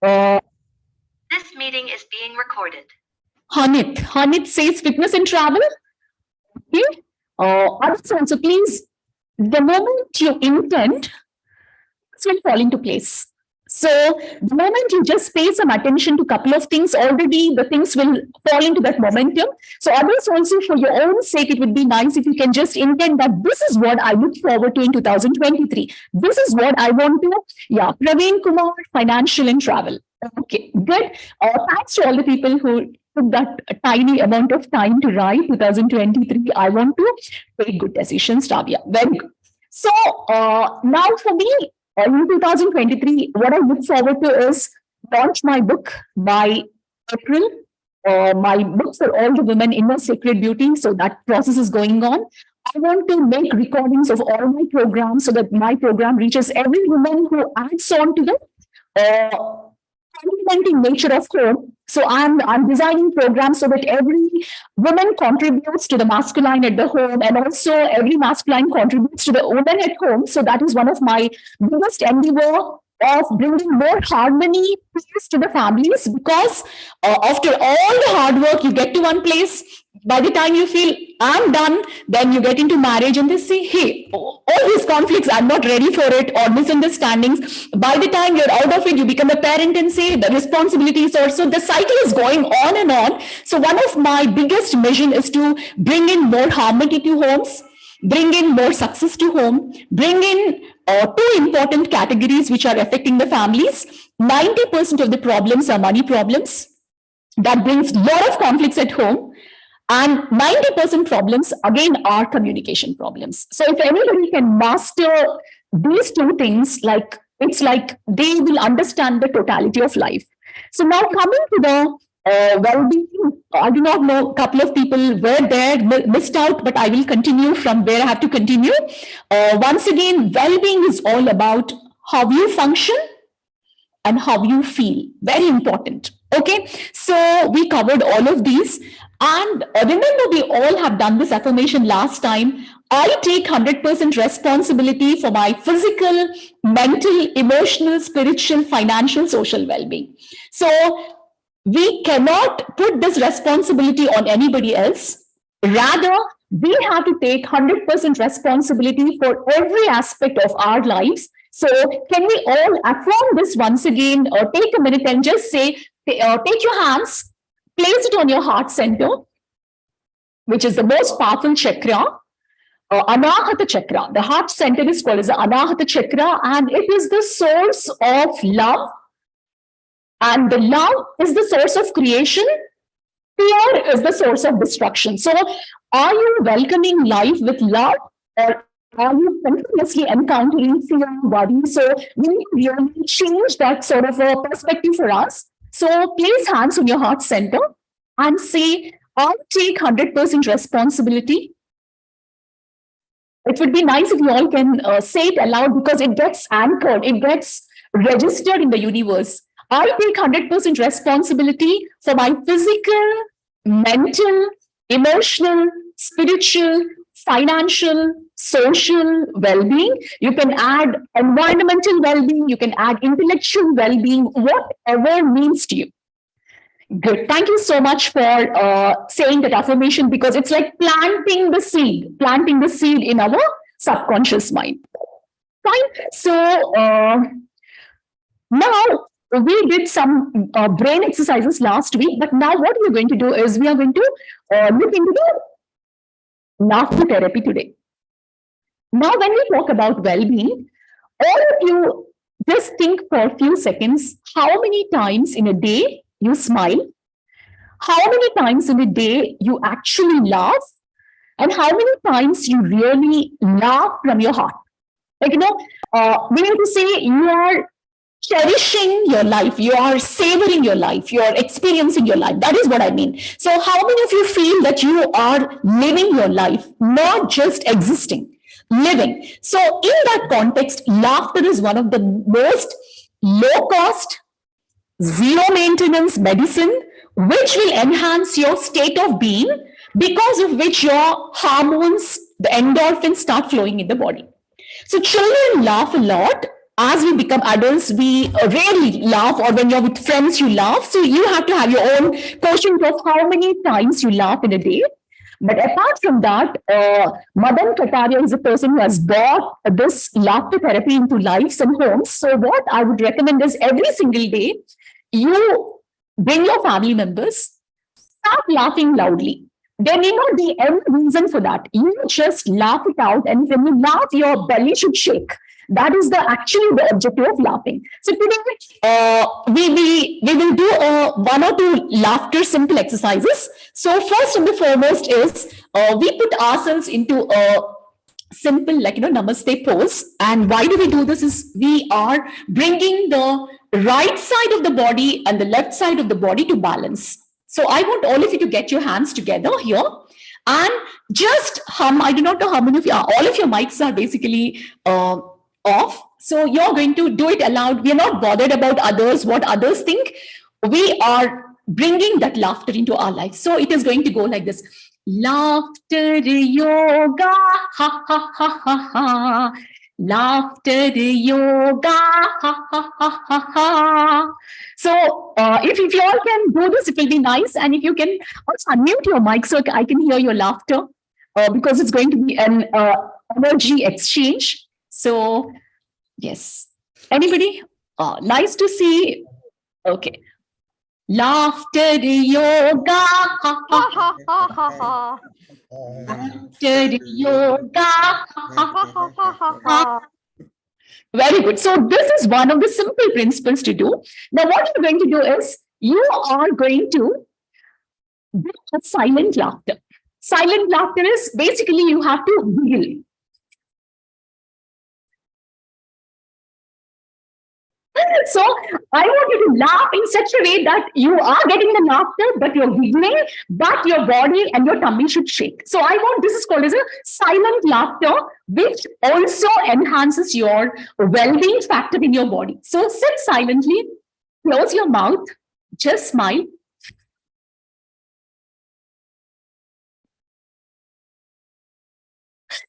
Uh, This meeting is being recorded. Hanit. Hanit says fitness and travel. Okay. Others also, please, the moment you intend, it will fall into place. So the moment you just pay some attention to a couple of things, already the things will fall into that momentum. So others also, for your own sake, it would be nice if you can just intend that this is what I look forward to in 2023. This is what I want to. Yeah, Praveen Kumar, financial and travel. Okay, good. Thanks to all the people who took that tiny amount of time to write 2023. I want to take good decisions, Tavia. Very good. So now for me, in 2023, what I look forward to is launch my book by April. My books are all the women inner sacred beauty. So that process is going on. I want to make recordings of all my programs so that my program reaches every woman who adds on to the complementing nature of home. So I'm designing programs so that every woman contributes to the masculine at the home, and also every masculine contributes to the woman at home. So that is one of my biggest endeavor of bringing more harmony, peace to the families, because after all the hard work, you get to one place. By the time you feel I'm done, then you get into marriage and they say, hey, all these conflicts, I'm not ready for it, or misunderstandings. By the time you're out of it, you become a parent and say the responsibilities also, the cycle is going on and on. So one of my biggest mission is to bring in more harmony to homes, bring in more success to home, bring in two important categories which are affecting the families. 90% of the problems are money problems. That brings a lot of conflicts at home. And 90% problems, again, are communication problems. So if anybody can master these two things, like it's like they will understand the totality of life. So now coming to the well-being, I do not know, a couple of people were there, missed out, but I will continue from where I have to continue. Once again, well-being is all about how you function and how you feel. Very important. Okay, so we covered all of these. And remember, we all have done this affirmation last time. I take 100% responsibility for my physical, mental, emotional, spiritual, financial, social well-being. So we cannot put this responsibility on anybody else. Rather, we have to take 100% responsibility for every aspect of our lives. So can we all affirm this once again, or take a minute and just say, take your hands, place it on your heart center, which is the most powerful chakra, Anahata chakra. The heart center is called as the Anahata chakra, and it is the source of love. And the love is the source of creation. Fear is the source of destruction. So are you welcoming life with love, or are you continuously encountering fear, worry? So we need to really change that sort of a perspective for us. So place hands on your heart center and say, I take 100% responsibility. It would be nice if you all can say it aloud, because it gets anchored, it gets registered in the universe. I take 100% responsibility for my physical, mental, emotional, spiritual, financial, social well-being. You can add environmental well-being, you can add intellectual well-being, whatever means to you. Good. Thank you so much for saying that affirmation, because it's like planting the seed in our subconscious mind. Fine. So now we did some brain exercises last week, but now what we're going to do is we are going to look into the laughter therapy today. Now, when we talk about well-being, all of you just think for a few seconds how many times in a day you smile, how many times in a day you actually laugh, and how many times you really laugh from your heart. Like, we need to say you are cherishing your life, you are savoring your life, you are experiencing your life. That is what I mean. So how many of you feel that you are living your life, not just existing, living? So in that context, laughter is one of the most low cost, zero maintenance medicine, which will enhance your state of being, because of which your hormones, the endorphins, start flowing in the body. So children laugh a lot, as we become adults, we rarely laugh, or when you're with friends, you laugh. So you have to have your own quotient of how many times you laugh in a day. But apart from that, Madan Kataria is a person who has brought this laughter therapy into lives and homes. So what I would recommend is every single day, you bring your family members, start laughing loudly. There may not be any reason for that. You just laugh it out, and when you laugh, your belly should shake. That is actually the objective of laughing. So today, we will do one or two laughter simple exercises. So first and the foremost is we put ourselves into a simple, like, namaste pose. And why do we do this? Is we are bringing the right side of the body and the left side of the body to balance. So I want all of you to get your hands together here and just hum. I do not know how many of you are. All of your mics are basically off. So you're going to do it aloud. We are not bothered about others, what others think. We are bringing that laughter into our life. So it is going to go like this. Laughter yoga, ha ha ha ha ha. Laughter yoga, ha ha ha ha ha. So if you all can do this, it will be nice. And if you can also unmute your mic so I can hear your laughter, because it's going to be an energy exchange. So yes, anybody? Nice to see. Okay. Laughter yoga, ha ha ha ha ha. Laughter yoga, ha ha ha ha ha. Very good. So this is one of the simple principles to do. Now, what you're going to do is you are going to do a silent laughter. Silent laughter is basically you have to giggle. So I want you to laugh in such a way that you are getting the laughter, but you're giggling, but your body and your tummy should shake. So I want, this is called as a silent laughter, which also enhances your well-being factor in your body. So sit silently, close your mouth, just smile.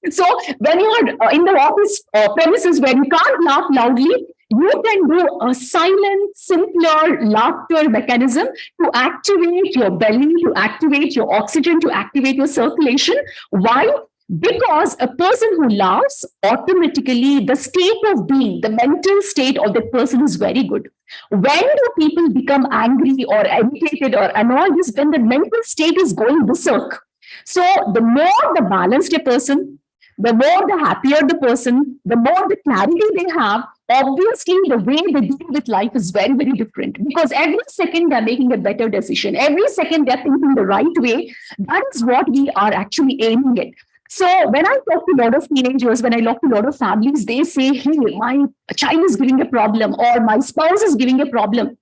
So when you are in the office premises where you can't laugh loudly, you can do a silent, simpler laughter mechanism to activate your belly, to activate your oxygen, to activate your circulation. Why? Because a person who laughs, automatically the state of being, the mental state of that person is very good. When do people become angry or irritated or annoyed? Is when the mental state is going berserk. So the more the balanced a person, the more the happier the person, the more the clarity they have, obviously the way they deal with life is very, very different, because every second they're making a better decision. Every second they're thinking the right way. That is what we are actually aiming at. So when I talk to a lot of teenagers, when I talk to a lot of families, they say, hey, my child is giving a problem, or my spouse is giving a problem.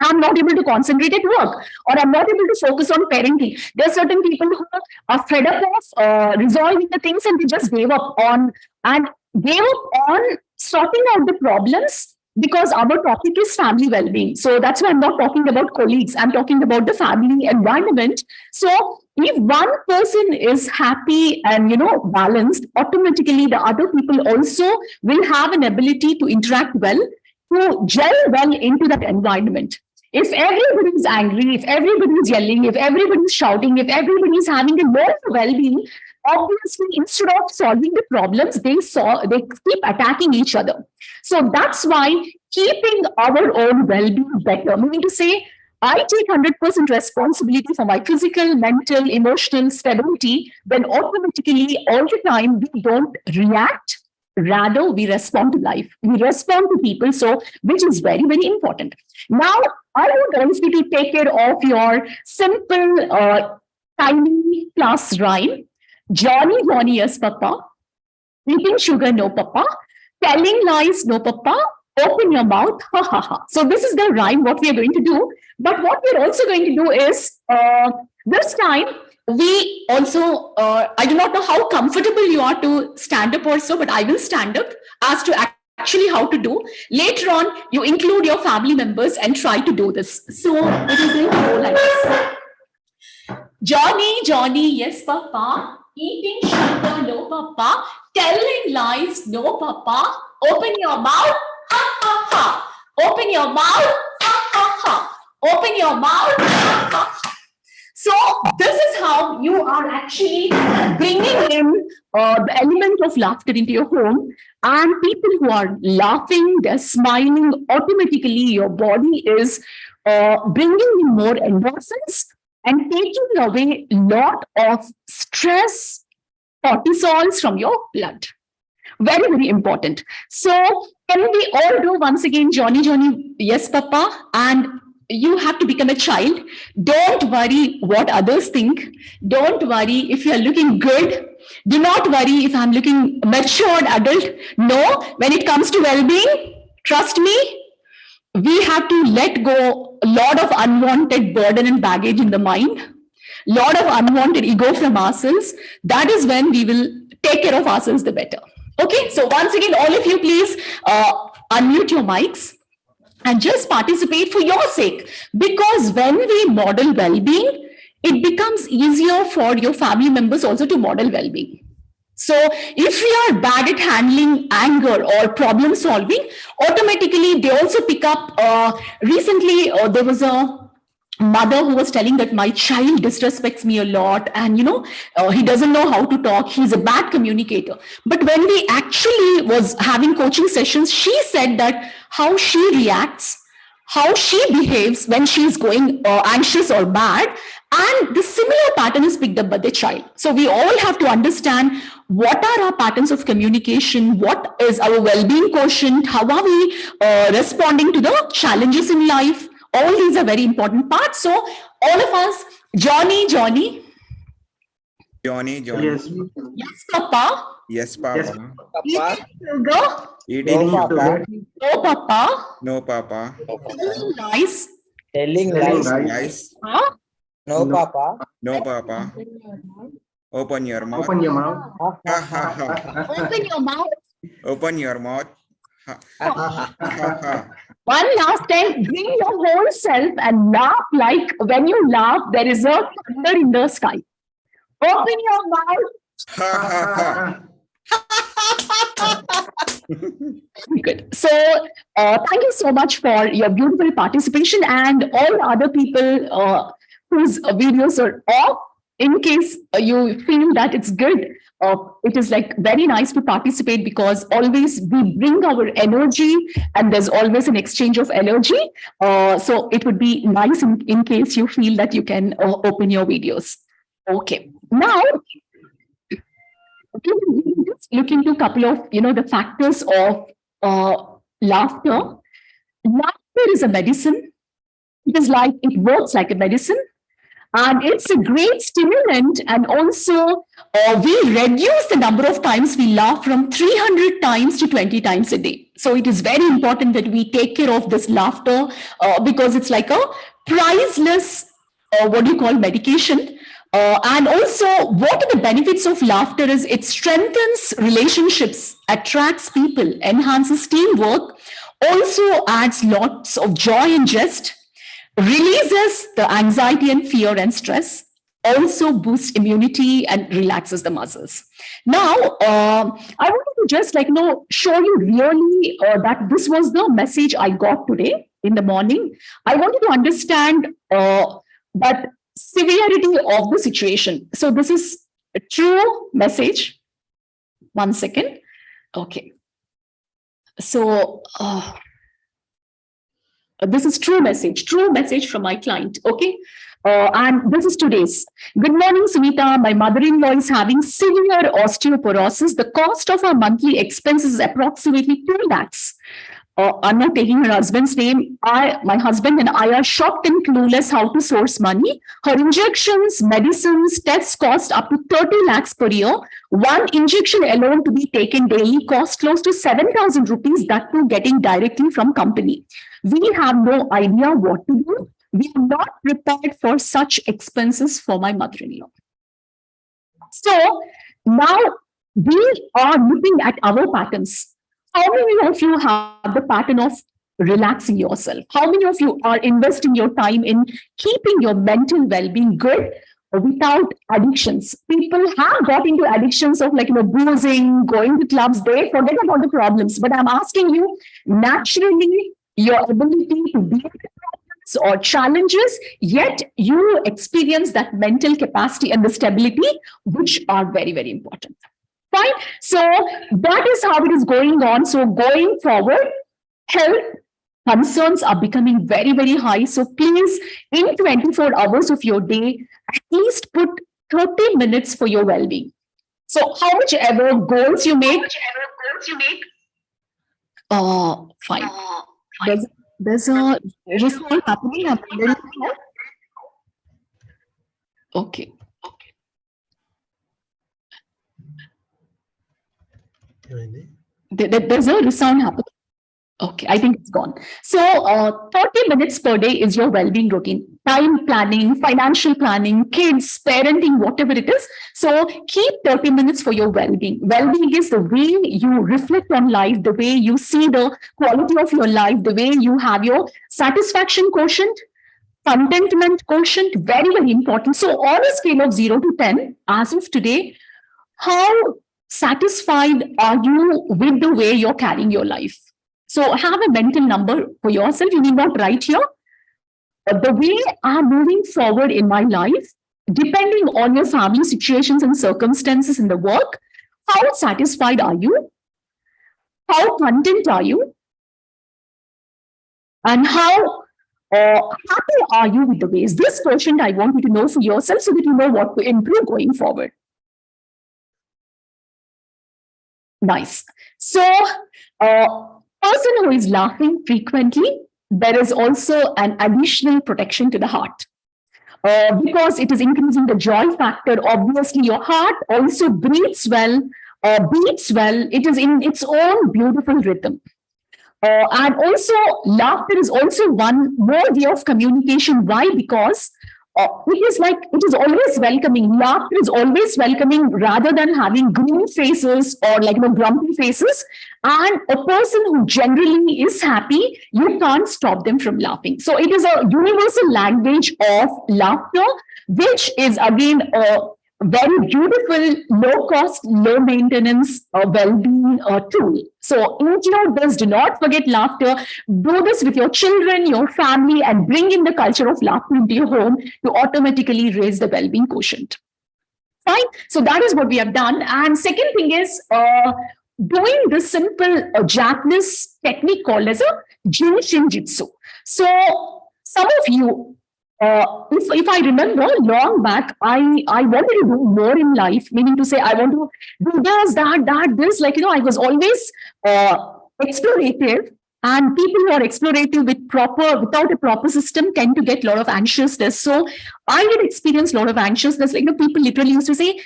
I'm not able to concentrate at work, or I'm not able to focus on parenting. There are certain people who are fed up of resolving the things, and they just gave up on sorting out the problems, because our topic is family well-being. So that's why I'm not talking about colleagues. I'm talking about the family environment. So if one person is happy and balanced, automatically the other people also will have an ability to interact well, to gel well into that environment. If everybody is angry, if everybody is yelling, if everybody is shouting, if everybody is having a low well-being, obviously instead of solving the problems, they keep attacking each other. So that's why keeping our own well-being better, meaning to say, I take 100% responsibility for my physical, mental, emotional stability, then automatically all the time we don't react. Rather, we respond to life. We respond to people. So, which is very, very important. Now, I want all of you to take care of your simple, tiny class rhyme. Johnny, Johnny, yes, Papa. Eating sugar, no, Papa. Telling lies, no, Papa. Open your mouth, ha, ha, ha. So, this is the rhyme, what we are going to do. But what we're also going to do is, this time, we also, I do not know how comfortable you are to stand up or so, but I will stand up as to actually how to do. Later on, you include your family members and try to do this. So it is going to go like this. Johnny, Johnny, yes, Papa. Eating sugar, no, Papa. Telling lies, no, Papa. Open your mouth, ha, Open your mouth. Open your mouth. So this is how you are actually bringing in the element of laughter into your home. And people who are laughing, they're smiling, automatically your body is bringing in more endorphins and taking away a lot of stress, cortisols from your blood. Very, very important. So can we all do once again, Johnny, Johnny, yes, Papa? And you have to become a child. Don't worry what others think. Don't worry if you're looking good. Do not worry if I'm looking matured adult. No, when it comes to well-being, trust me, we have to let go a lot of unwanted burden and baggage in the mind, lot of unwanted ego from ourselves. That is when we will take care of ourselves the better. Okay, so once again, all of you, please unmute your mics and just participate for your sake. Because when we model well-being, it becomes easier for your family members also to model well-being. So if we are bad at handling anger or problem solving, automatically they also pick up. Recently, there was a mother who was telling that my child disrespects me a lot, and he doesn't know how to talk, he's a bad communicator. But when we actually was having coaching sessions, she said that how she reacts, how she behaves when she's going anxious or bad, and the similar pattern is picked up by the child. So we all have to understand what are our patterns of communication, what is our well-being quotient, how are we responding to the challenges in life. All these are very important parts. So all of us, Johnny. Johnny. Yes. Yes, Papa. Yes, Papa. Eating sugar. Eating No, Papa. No, Papa. No, Papa. Telling lies. Telling Telling lies. lies. Huh? No, Papa. No, Papa. Open your mouth. Open your mouth. Ha, ha, ha. Open your mouth. Open your mouth. Ha, ha, ha. One last time, bring your whole self and laugh like when you laugh, there is a thunder in the sky. Open your mouth. Ha, ha, ha. Good. So, thank you so much for your beautiful participation, and all other people whose videos are off. In case you feel that it's good, it is like very nice to participate, because always we bring our energy and there's always an exchange of energy. So it would be nice in case you feel that you can open your videos. Okay. Now, just look into a couple of, the factors of laughter. Laughter is a medicine. It is like, it works like a medicine. And it's a great stimulant. And also, we reduce the number of times we laugh from 300 times to 20 times a day. So it is very important that we take care of this laughter because it's like a priceless, medication. And also, what are the benefits of laughter is it strengthens relationships, attracts people, enhances teamwork, also adds lots of joy and jest, releases the anxiety and fear and stress, also boosts immunity and relaxes the muscles. Now, I wanted to just show you really that this was the message I got today in the morning. I wanted to understand that severity of the situation. So this is a true message. 1 second. Okay. So this is true message from my client. Okay. And this is today's. Good morning, Sumita. My mother-in-law is having severe osteoporosis. The cost of her monthly expenses is approximately 2 lakhs. I'm not taking her husband's name. My husband and I are shocked and clueless how to source money. Her injections, medicines, tests cost up to 30 lakhs per year. One injection alone to be taken daily costs close to 7,000 rupees, that too getting directly from company. We have no idea what to do. We are not prepared for such expenses for my mother-in-law. So now we are looking at our patterns. How many of you have the pattern of relaxing yourself? How many of you are investing your time in keeping your mental well-being good without addictions? People have got into addictions of boozing, going to clubs, they forget about the problems. But I'm asking you, naturally, your ability to deal with problems or challenges, yet you experience that mental capacity and the stability, which are very, very important. Fine. So that is how it is going on. So going forward, health concerns are becoming very, very high. So please, in 24 hours of your day, at least put 30 minutes for your well-being. So how much ever goals you make, fine. There's a result happening. Okay. There's a resound happening. Okay, I think it's gone. So 30 minutes per day is your well-being routine. Time planning, financial planning, kids, parenting, whatever it is. So keep 30 minutes for your well-being. Well-being is the way you reflect on life, the way you see the quality of your life, the way you have your satisfaction quotient, contentment quotient, very, very important. So on a scale of 0 to 10, as of today, how satisfied are you with the way you're carrying your life? So have a mental number for yourself. You need not write here. The way I'm moving forward in my life, depending on your family situations and circumstances in the work, how satisfied are you? How content are you? And how happy are you with the ways? This question I want you to know for yourself so that you know what to improve going forward. Nice. So, person who is laughing frequently, there is also an additional protection to the heart. Because it is increasing the joy factor, obviously your heart also breathes well, beats well. It is in its own beautiful rhythm. And also laughter is also one more way of communication. Why? Because it is always welcoming. Laughter is always welcoming rather than having green faces or grumpy faces. And a person who generally is happy, you can't stop them from laughing. So it is a universal language of laughter, which is again a very beautiful, low cost, low maintenance, well-being tool. So include this, do not forget laughter. Do this with your children, your family, and bring in the culture of laughter into your home to automatically raise the well-being quotient. Fine. So that is what we have done. And second thing is doing the simple Japanese technique called as a Jinshin Jitsu. So some of you, if I remember long back, I wanted to do more in life, meaning to say I want to do this, that, this. I was always explorative, and people who are explorative without a proper system tend to get a lot of anxiousness. So I did experience a lot of anxiousness. People literally used to say,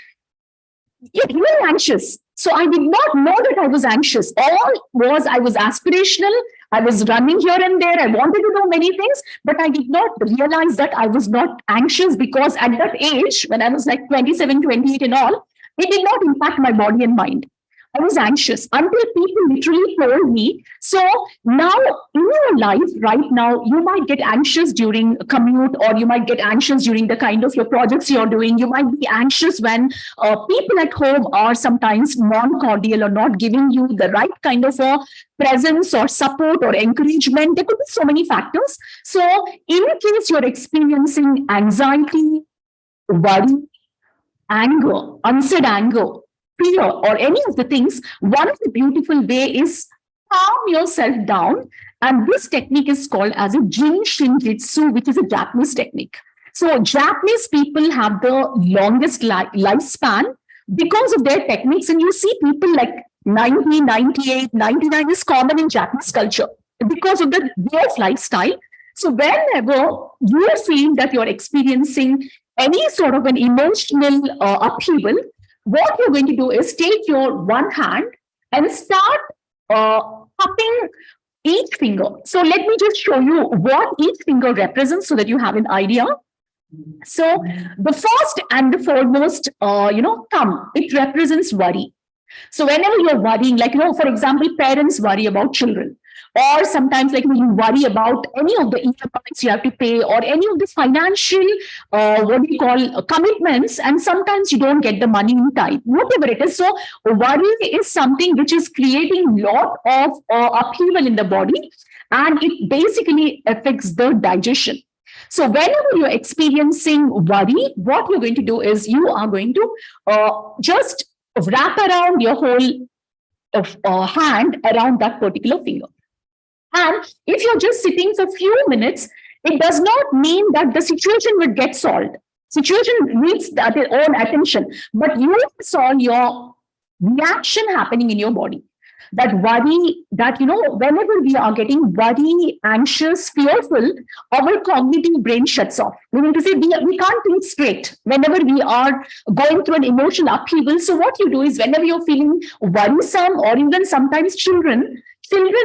"You're anxious." So I did not know that I was anxious. I was aspirational. I was running here and there. I wanted to do many things, but I did not realize that I was not anxious, because at that age, when I was 27, 28 and all, it did not impact my body and mind. I was anxious until people literally told me. So now in your life right now, you might get anxious during a commute, or you might get anxious during the kind of your projects you're doing. You might be anxious when people at home are sometimes non-cordial or not giving you the right kind of a presence or support or encouragement. There could be so many factors. So in case you're experiencing anxiety, worry, anger, unsaid anger, fear, or any of the things, one of the beautiful way is calm yourself down. And this technique is called as a Jinshin Jitsu, which is a Japanese technique. So Japanese people have the longest lifespan because of their techniques. And you see people like 90, 98, 99 is common in Japanese culture because of the way of lifestyle. So whenever you feel that you're experiencing any sort of an emotional upheaval, what you're going to do is take your one hand and start cupping each finger. So let me just show you what each finger represents so that you have an idea. So the first and the foremost, thumb, it represents worry. So whenever you're worrying, for example, parents worry about children. Or sometimes you worry about any of the EMIs you have to pay, or any of the financial, commitments, and sometimes you don't get the money in time, whatever it is. So worry is something which is creating a lot of upheaval in the body. and it basically affects the digestion. So whenever you're experiencing worry, what you're going to do is you are going to just wrap around your whole hand around that particular finger. And if you're just sitting for a few minutes, it does not mean that the situation will get solved. Situation needs their own attention, but you saw your reaction happening in your body. That worry, that, whenever we are getting worry, anxious, fearful, our cognitive brain shuts off. We mean to say we can't think straight whenever we are going through an emotional upheaval. So what you do is whenever you're feeling worrisome, or even sometimes children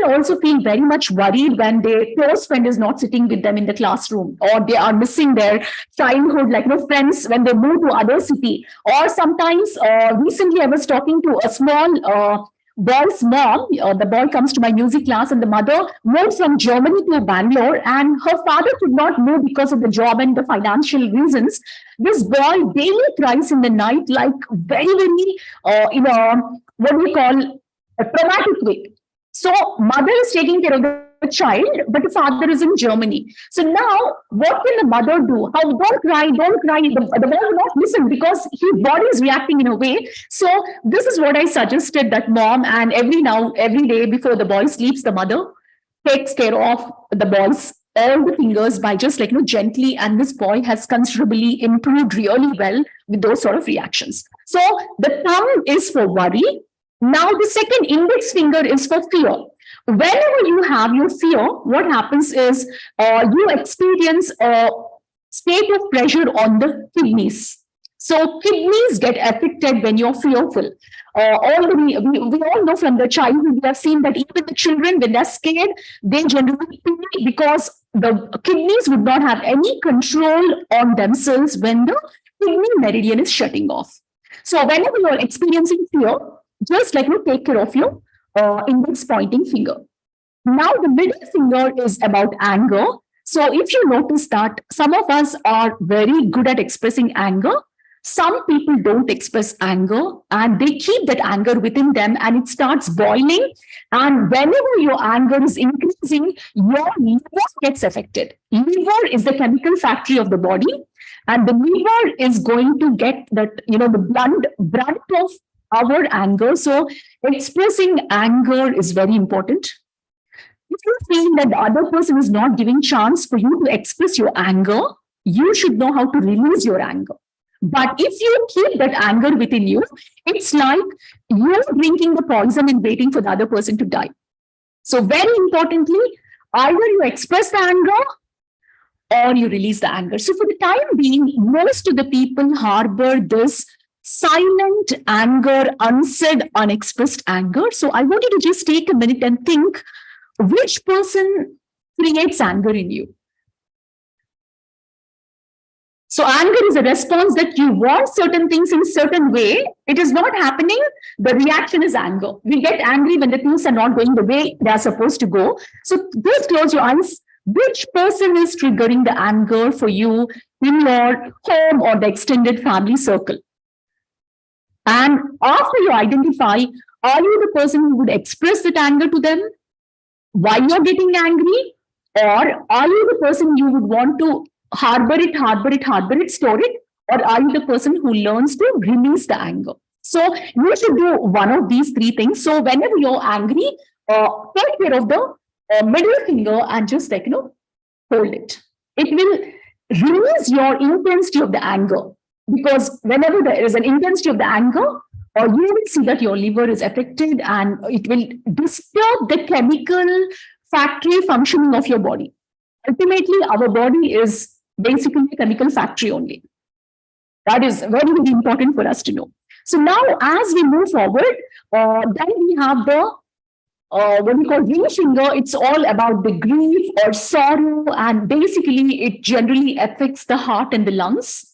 also feel very much worried when their close friend is not sitting with them in the classroom, or they are missing their childhood, friends when they move to other city. Or sometimes, recently I was talking to a small boy's mom. The boy comes to my music class, and the mother moved from Germany to Bangalore, and her father could not move because of the job and the financial reasons. This boy daily cries in the night, like very, very, what we call a traumatic way. So mother is taking care of the child, but the father is in Germany. So now what can the mother do? How? Don't cry. The boy will not listen because his body is reacting in a way. So this is what I suggested that mom, and every day before the boy sleeps, the mother takes care of the boy's all the fingers by just gently, and this boy has considerably improved really well with those sort of reactions. So the thumb is for worry. Now, the second index finger is for fear. Whenever you have your fear, what happens is you experience a state of pressure on the kidneys. So kidneys get affected when you're fearful. We all know from the childhood, we have seen that even the children, when they're scared, they generally pee because the kidneys would not have any control on themselves when the kidney meridian is shutting off. So whenever you're experiencing fear, just take care of your index pointing finger. Now the middle finger is about anger. So if you notice that some of us are very good at expressing anger, some people don't express anger and they keep that anger within them and it starts boiling. And whenever your anger is increasing, your liver gets affected. Liver is the chemical factory of the body, and the liver is going to get that, the brunt of our anger. So expressing anger is very important. If you feel that the other person is not giving chance for you to express your anger, you should know how to release your anger. But if you keep that anger within you, it's like you're drinking the poison and waiting for the other person to die. So very importantly, either you express the anger or you release the anger. So for the time being, most of the people harbor this silent anger, unsaid, unexpressed anger. So I want you to just take a minute and think, which person creates anger in you? So anger is a response that you want certain things in a certain way. It is not happening. The reaction is anger. We get angry when the things are not going the way they are supposed to go. So just close your eyes. Which person is triggering the anger for you in your home or the extended family circle? And after you identify, are you the person who would express that anger to them while you're getting angry? Or are you the person you would want to harbor it, store it? Or are you the person who learns to release the anger? So you should do one of these three things. So whenever you're angry, take care of the middle finger and just hold it. It will release your intensity of the anger. Because whenever there is an intensity of the anger, you will see that your liver is affected and it will disturb the chemical factory functioning of your body. Ultimately, our body is basically a chemical factory only. That is very, very important for us to know. So now as we move forward, then we have the what we call ring finger. It's all about the grief or sorrow, and basically it generally affects the heart and the lungs.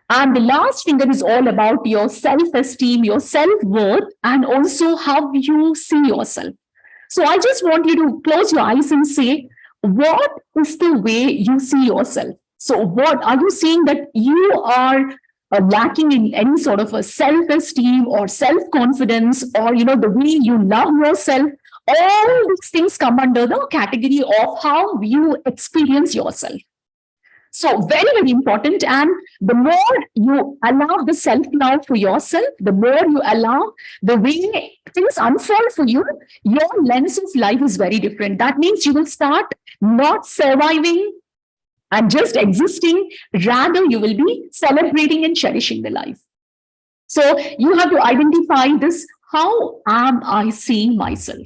And the last finger is all about your self-esteem, your self-worth, and also how you see yourself. So I just want you to close your eyes and say, what is the way you see yourself? So what are you saying that you are lacking in any sort of a self-esteem or self-confidence, or the way you love yourself? All these things come under the category of how you experience yourself. So very, very important. And the more you allow the self-love for yourself, the more you allow the way things unfold for you, your lens of life is very different. That means you will start not surviving and just existing. Rather, you will be celebrating and cherishing the life. So you have to identify this. How am I seeing myself?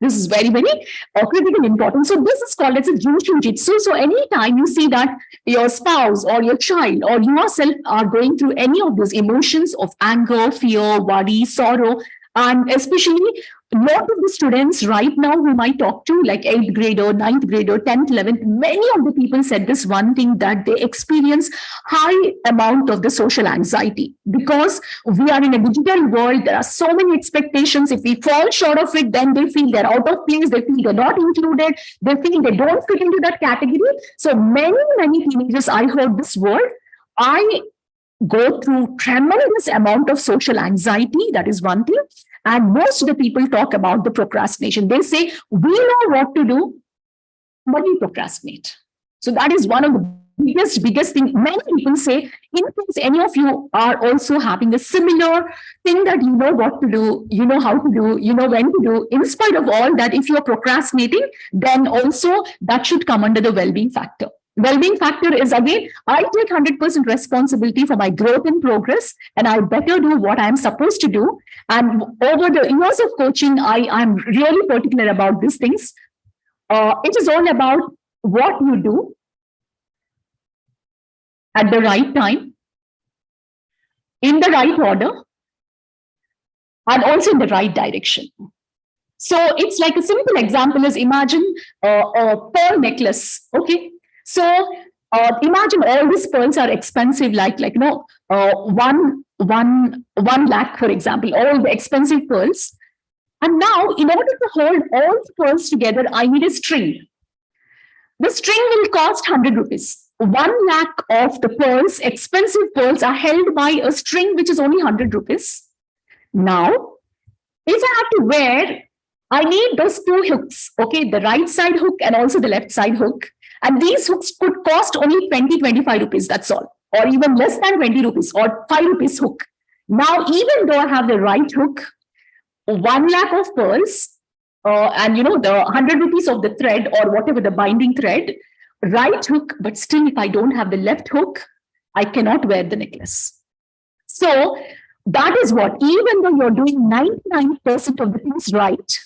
This is very, very critical important. So this is called as a Jushin Jitsu. So anytime you see that your spouse or your child or yourself are going through any of those emotions of anger, fear, worry, sorrow, and especially a lot of the students right now whom I talk to, like 8th grader, 9th grader, 10th, 11th, many of the people said this one thing, that they experience high amount of the social anxiety because we are in a digital world. There are so many expectations. If we fall short of it, then they feel they're out of place. They feel they're not included. They feel they don't fit into that category. So many, many teenagers, I heard this word. I go through tremendous amount of social anxiety. That is one thing. And most of the people talk about the procrastination. They say, we know what to do, but we procrastinate. So that is one of the biggest thing. Many people say, in case any of you are also having a similar thing, that you know what to do, you know how to do, you know when to do, in spite of all that, if you are procrastinating, then also that should come under the well-being factor. Well-being factor is, again, I take 100% responsibility for my growth and progress, and I better do what I'm supposed to do. And over the years of coaching, I'm really particular about these things. It is all about what you do at the right time, in the right order, and also in the right direction. So it's like a simple example is, imagine a pearl necklace, okay? So imagine all these pearls are expensive, like 1 lakh, for example, all the expensive pearls. And now, in order to hold all the pearls together, I need a string. The string will cost 100 rupees. 1 lakh of the pearls, expensive pearls, are held by a string which is only 100 rupees. Now, if I have to wear, I need those two hooks, okay, the right side hook and also the left side hook. And these hooks could cost only 20-25 rupees, that's all, or even less than 20 rupees or 5 rupees hook. Now, even though I have the right hook, 1 lakh of pearls, and the 100 rupees of the thread or whatever the binding thread, right hook, but still if I don't have the left hook, I cannot wear the necklace. So that is what, even though you're doing 99% of the things right,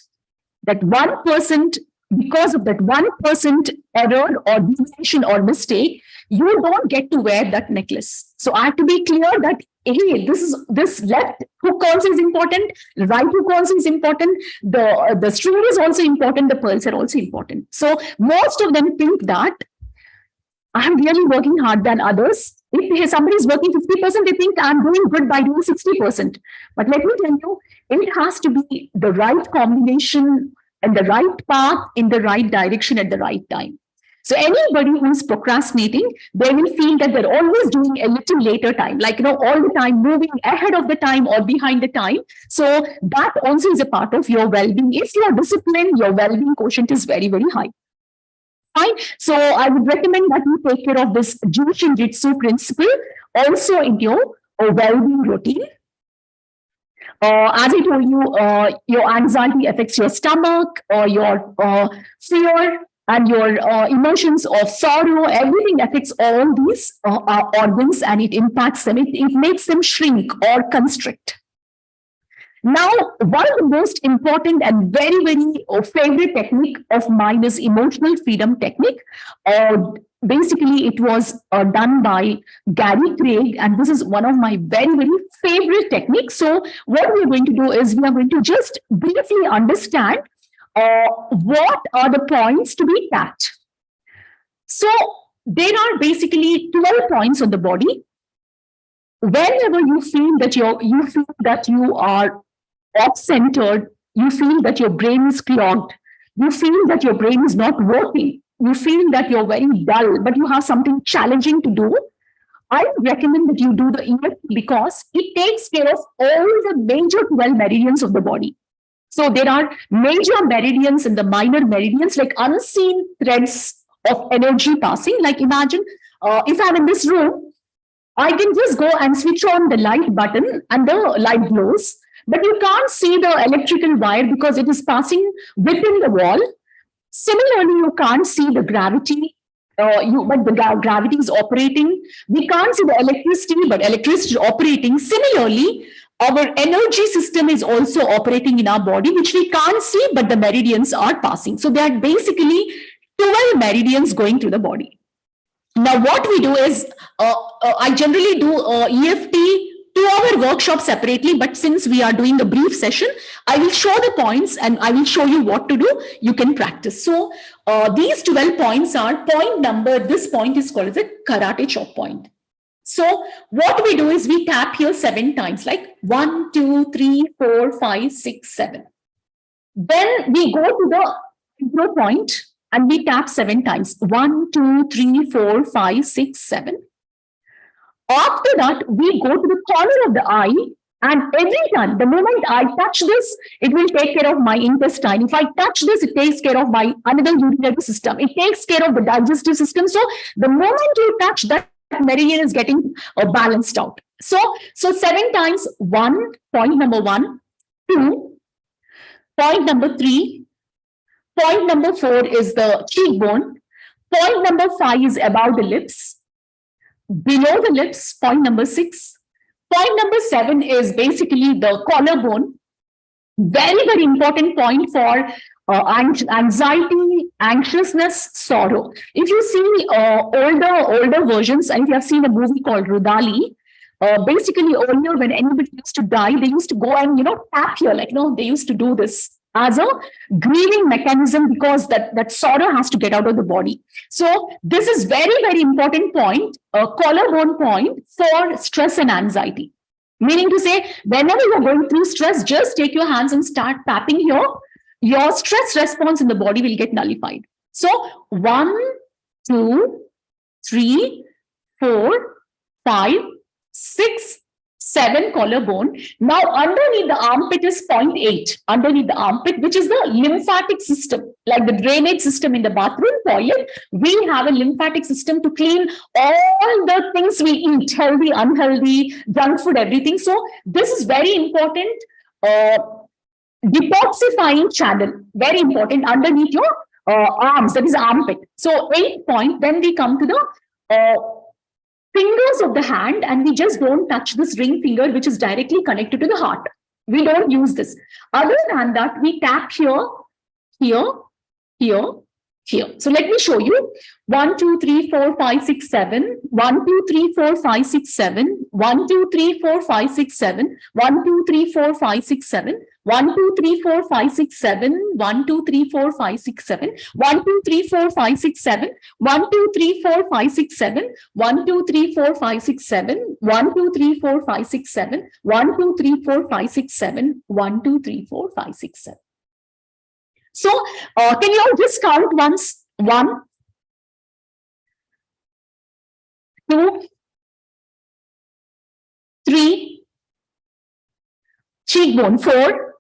that 1%, because of that 1% error or deviation or mistake, you don't get to wear that necklace. So I have to be clear that, hey, this left hook also is important, right hook also is important, the string is also important, the pearls are also important. So most of them think that I'm really working hard than others. If somebody is working 50%, they think I'm doing good by doing 60%. But let me tell you, it has to be the right combination and the right path in the right direction at the right time. So anybody who's procrastinating, they will feel that they're always doing a little later time, like, all the time moving ahead of the time or behind the time. So that also is a part of your well-being. If you're disciplined, your well-being quotient is very, very high. Fine. So I would recommend that you take care of this Jushin Jitsu principle also in your well-being routine. As I told you, your anxiety affects your stomach, or your fear and your emotions of sorrow. Everything affects all these organs, and it impacts them. It makes them shrink or constrict. Now, one of the most important and very, very favorite technique of mine is emotional freedom technique. Basically, it was done by Gary Craig, and this is one of my very, very favorite techniques. So what we're going to do is we are going to just briefly understand what are the points to be tapped. So there are basically 12 points on the body. Whenever you feel that you are off-centered, you feel that your brain is clogged, you feel that your brain is not working, you feel that you're very dull, but you have something challenging to do, I recommend that you do the EFT, because it takes care of all the major 12 meridians of the body. So there are major meridians and the minor meridians, like unseen threads of energy passing. Like imagine if I'm in this room, I can just go and switch on the light button and the light glows, but you can't see the electrical wire because it is passing within the wall. Similarly, you can't see the gravity, but the gravity is operating. We can't see the electricity, but electricity is operating. Similarly, our energy system is also operating in our body, which we can't see, but the meridians are passing. So there are basically 12 meridians going through the body. Now, what we do is, I generally do EFT 2-hour workshop separately, but since we are doing a brief session, I will show the points and I will show you what to do. You can practice. So these 12 points are point number, this point is called as a karate chop point. So what we do is we tap here 7 times, like 1, 2, 3, 4, 5, 6, 7. Then we go to the intro point and we tap 7 times, 1, 2, 3, 4, 5, 6, 7. After that, we go to the corner of the eye, and every time, the moment I touch this, it will take care of my intestine. If I touch this, it takes care of my another urinary system. It takes care of the digestive system. So the moment you touch that, meridian is getting balanced out. So 7 times, 1, point number 1, 2, point number 3, point number 4 is the cheekbone, point number 5 is above the lips, below the lips, point number 6. Point number 7 is basically the collarbone. Very, very important point for anxiety, anxiousness, sorrow. If you see older versions, and if you have seen a movie called Rudali, basically earlier when anybody used to die, they used to go and, tap here, like, they used to do this as a grieving mechanism because that sorrow has to get out of the body. So this is very, very important point, a collarbone point for stress and anxiety. Meaning to say, whenever you're going through stress, just take your hands and start tapping here. Your stress response in the body will get nullified. So 1, 2, 3, 4, 5, 6, 7 collarbone. Now underneath the armpit is 0.8. Underneath the armpit, which is the lymphatic system, like the drainage system in the bathroom toilet. We have a lymphatic system to clean all the things we eat, healthy, unhealthy, junk food, everything. So this is very important. Detoxifying channel, very important underneath your arms, that is armpit. So 8 point, then we come to the fingers of the hand, and we just don't touch this ring finger, which is directly connected to the heart. We don't use this. Other than that, we tap here, here, here, here. So let me show you. 1, 2, 3, 4, 5, 6, 7. 1, 2, 3, 4, 5, 6, 7. 1, 2, 3, 4, 5, 6, 7. 1, 2, 3, 4, 5, 6, 7. 1, 2, 3, 4, 5, 6, 7. 1, 2, 3, 4, 5, 6, 7. 1, 2, 3, 4, 5, 6, 7. 1, 2, 3, 4, 5, 6, 7. 1, 2, 3, 4, 5, 6, 7. 1, 2, 3, 4, 5, 6, 7. 1, 2, 3, 4, 5, 6, 7. 1, 2, 3, 4, 5, 6, 7. So can you all just count once? 1, 2, 3, cheekbone 4,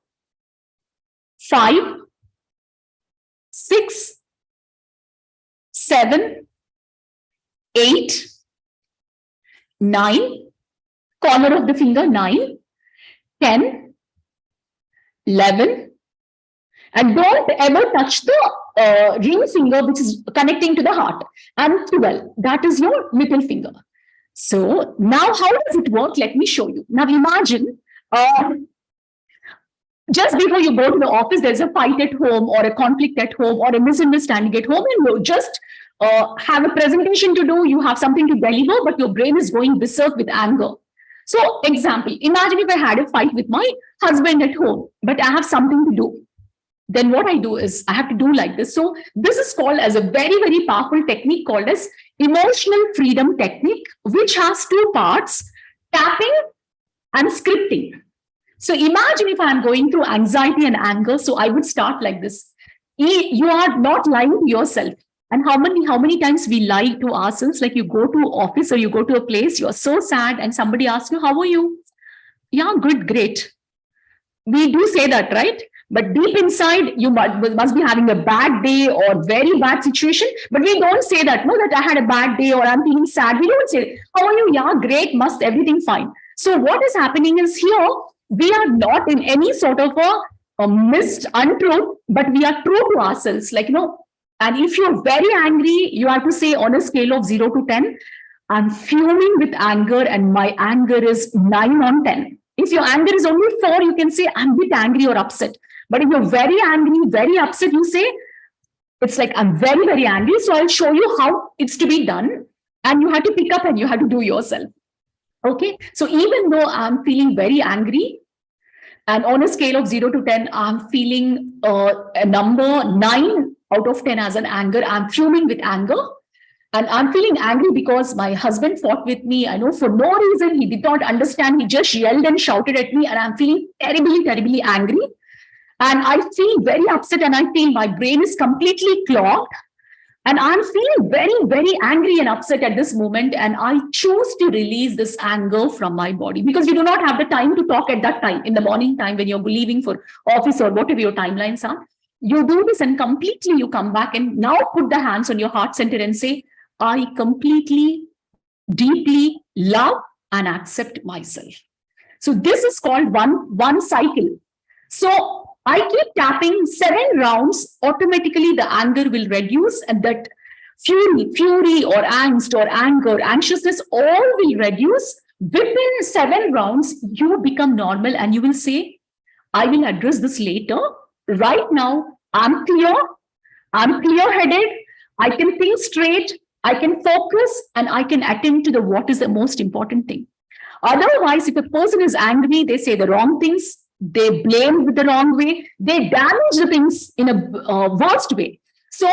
5, 6, 7, 8, 9, corner of the finger 9, 10, 11, and don't ever touch the ring finger which is connecting to the heart, and 12, that is your middle finger. So now how does it work? Let me show you. Now imagine just before you go to the office, there's a fight at home or a conflict at home or a misunderstanding at home, and you just have a presentation to do, you have something to deliver, but your brain is going berserk with anger. So example, imagine if I had a fight with my husband at home, but I have something to do. Then what I do is I have to do like this. So this is called as a very, very powerful technique called as emotional freedom technique, which has 2 parts, tapping and scripting. So imagine if I'm going through anxiety and anger. So I would start like this. You are not lying to yourself. And how many times we lie to ourselves? Like you go to office or you go to a place, you're so sad and somebody asks you, how are you? Yeah, good, great. We do say that, right? But deep inside, you must be having a bad day or very bad situation. But we don't say that, no, that I had a bad day or I'm feeling sad. We don't say, how are you? Yeah, great, must, everything fine. So what is happening is here, we are not in any sort of a missed untruth, but we are true to ourselves. Like, and if you're very angry, you have to say on a scale of 0 to 10, I'm fuming with anger and my anger is 9 on 10. If your anger is only 4, you can say I'm a bit angry or upset. But if you're very angry, very upset, you say, it's like, I'm very, very angry. So I'll show you how it's to be done. And you have to pick up and you have to do yourself. Okay. So even though I'm feeling very angry, and on a scale of 0 to 10, I'm feeling a number 9 out of 10 as an anger. I'm fuming with anger. And I'm feeling angry because my husband fought with me. I know for no reason, he did not understand. He just yelled and shouted at me. And I'm feeling terribly, terribly angry. And I feel very upset and I feel my brain is completely clogged. And I'm feeling very, very angry and upset at this moment. And I choose to release this anger from my body because you do not have the time to talk at that time in the morning time when you're leaving for office or whatever your timelines are. You do this and completely you come back and now put the hands on your heart center and say, I completely, deeply love and accept myself. So this is called one cycle. So I keep tapping 7 rounds, automatically the anger will reduce and that fury or angst or anger, anxiousness, all will reduce. Within 7 rounds, you become normal and you will say, I will address this later. Right now, I'm clear-headed, I can think straight, I can focus and I can attend to what is the most important thing. Otherwise, if a person is angry, they say the wrong things, they blame with the wrong way, they damage the things in a worst way. So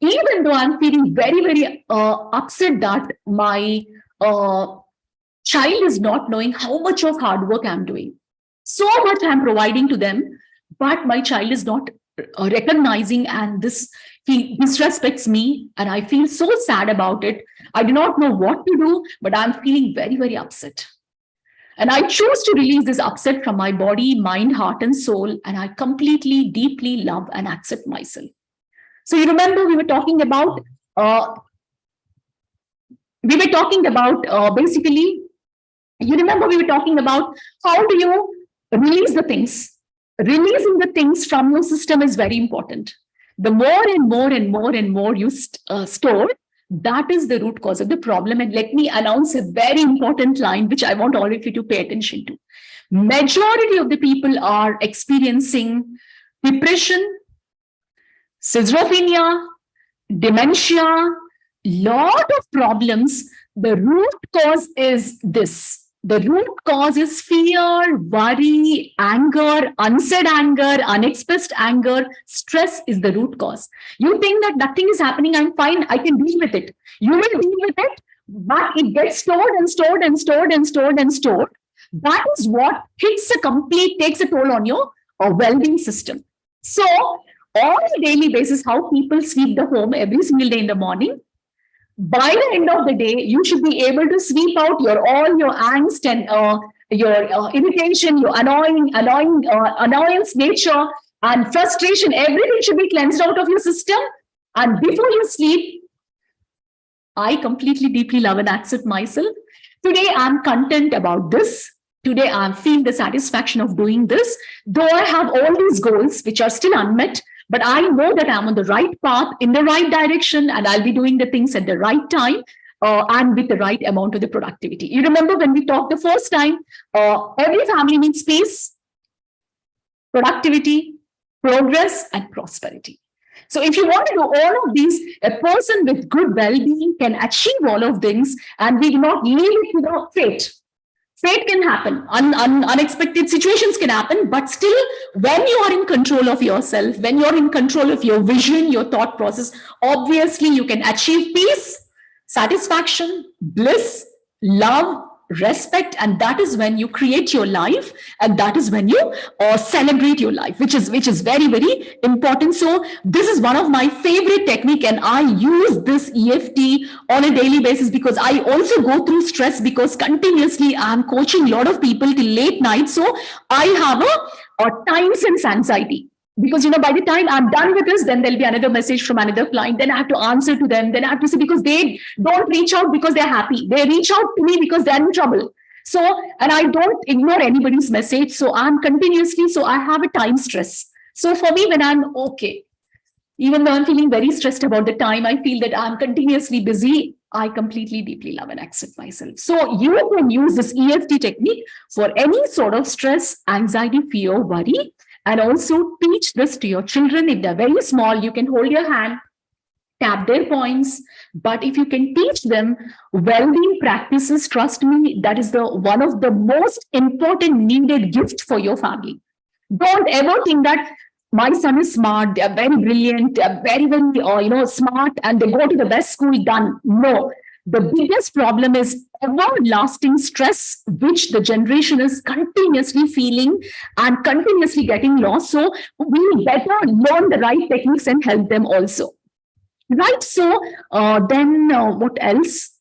even though I'm feeling very, very upset that my child is not knowing how much of hard work I'm doing, so much I'm providing to them, but my child is not recognizing and he disrespects me and I feel so sad about it. I do not know what to do, but I'm feeling very, very upset. And I choose to release this upset from my body, mind, heart, and soul. And I completely, deeply love and accept myself. So you remember we were talking about, basically, you remember we were talking about how do you release the things? Releasing the things from your system is very important. The more and more and more and more you store, that is the root cause of the problem. And let me announce a very important line, which I want all of you to pay attention to. Majority of the people are experiencing depression, schizophrenia, dementia, lot of problems. The root cause is this. The root cause is fear, worry, anger, unsaid anger, unexpressed anger. Stress is the root cause. You think that nothing is happening, I'm fine, I can deal with it. You will deal with it, but it gets stored and stored and stored and stored and stored. That is what takes a toll on your well-being system. So on a daily basis, how people sweep the home every single day in the morning, by the end of the day, you should be able to sweep out all your angst and your irritation, your annoyance nature and frustration. Everything should be cleansed out of your system. And before you sleep, I completely, deeply love and accept myself. Today, I'm content about this. Today, I feel the satisfaction of doing this. Though I have all these goals, which are still unmet, but I know that I'm on the right path, in the right direction, and I'll be doing the things at the right time and with the right amount of the productivity. You remember when we talked the first time, every family needs peace, productivity, progress, and prosperity. So if you want to do all of these, a person with good well-being can achieve all of things, and we do not leave it to the fate. Fate can happen, unexpected situations can happen, but still, when you are in control of yourself, when you're in control of your vision, your thought process, obviously you can achieve peace, satisfaction, bliss, love, respect, and that is when you create your life, and that is when you celebrate your life, which is very, very important. So this is one of my favorite technique, and I use this EFT on a daily basis because I also go through stress, because continuously I'm coaching a lot of people till late night, so I have a time sense anxiety. Because, by the time I'm done with this, then there'll be another message from another client. Then I have to answer to them. Then I have to say, because they don't reach out because they're happy. They reach out to me because they're in trouble. So, and I don't ignore anybody's message. So I'm continuously, so I have a time stress. So for me, when I'm okay, even though I'm feeling very stressed about the time, I feel that I'm continuously busy. I completely, deeply love and accept myself. So you can use this EFT technique for any sort of stress, anxiety, fear, worry, and also teach this to your children. If they're very small, you can hold your hand, tap their points. But if you can teach them well-being practices, trust me, that is one of the most important needed gift for your family. Don't ever think that my son is smart, they are very brilliant, they are very, very, smart, and they go to the best school, done. No, the biggest problem is everlasting stress, which the generation is continuously feeling and continuously getting lost. So we better learn the right techniques and help them also. Right. So then what else?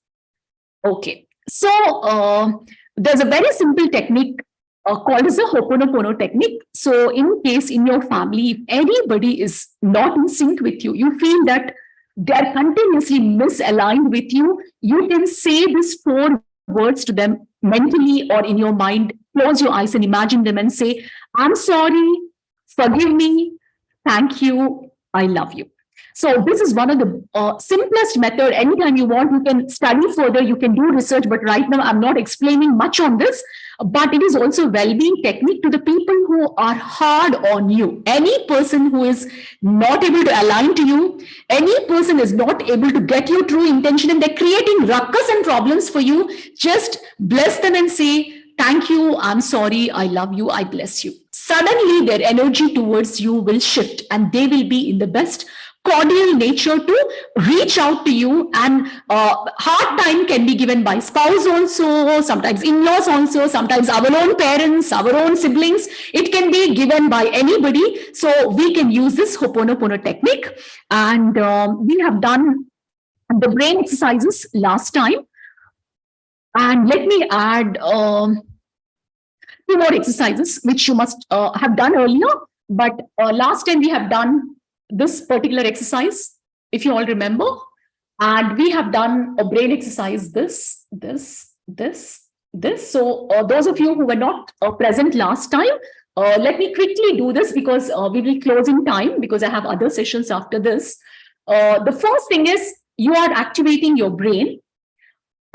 Okay. So there's a very simple technique called as a Ho'oponopono technique. So in case in your family, if anybody is not in sync with you, you feel that they're continuously misaligned with you, you can say these 4 words to them mentally or in your mind. Close your eyes and imagine them and say, I'm sorry, forgive me, thank you, I love you. So this is one of the simplest method. Anytime you want, you can study further, you can do research, but right now I'm not explaining much on this, but it is also well-being technique to the people who are hard on you. Any person who is not able to align to you, any person is not able to get your true intention and they're creating ruckus and problems for you, just bless them and say, thank you, I'm sorry, I love you, I bless you. Suddenly their energy towards you will shift and they will be in the best cordial nature to reach out to you. And hard time can be given by spouse also, sometimes in-laws also, sometimes our own parents, our own siblings. It can be given by anybody. So we can use this Ho'oponopono technique. And we have done the brain exercises last time. And let me add 2 more exercises, which you must have done earlier. But last time we have done this particular exercise, if you all remember, and we have done a brain exercise, this. So those of you who were not present last time, let me quickly do this because we will close in time because I have other sessions after this. The first thing is you are activating your brain.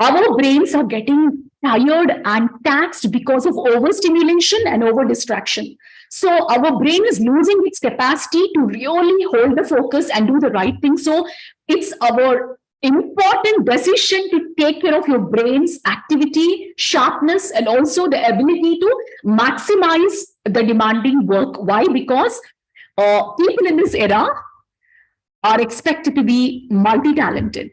Our brains are getting tired and taxed because of overstimulation and over distraction. So our brain is losing its capacity to really hold the focus and do the right thing. So it's our important decision to take care of your brain's activity, sharpness, and also the ability to maximize the demanding work. Why? Because people in this era are expected to be multi-talented.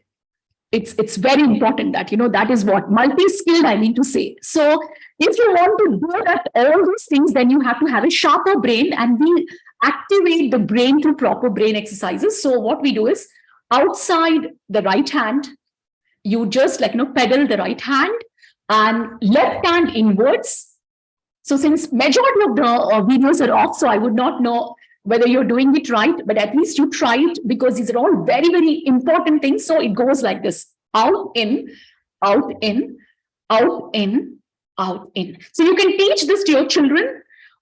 It's very important that, that is what multi-skilled, I mean to say. So if you want to do that, all these things, then you have to have a sharper brain, and we activate the brain through proper brain exercises. So what we do is outside the right hand, you just pedal the right hand and left hand inwards. So since majority of the videos are off, so I would not know whether you're doing it right, but at least you try it because these are all very, very important things. So it goes like this: out, in, out, in, out, in, out, in. So you can teach this to your children.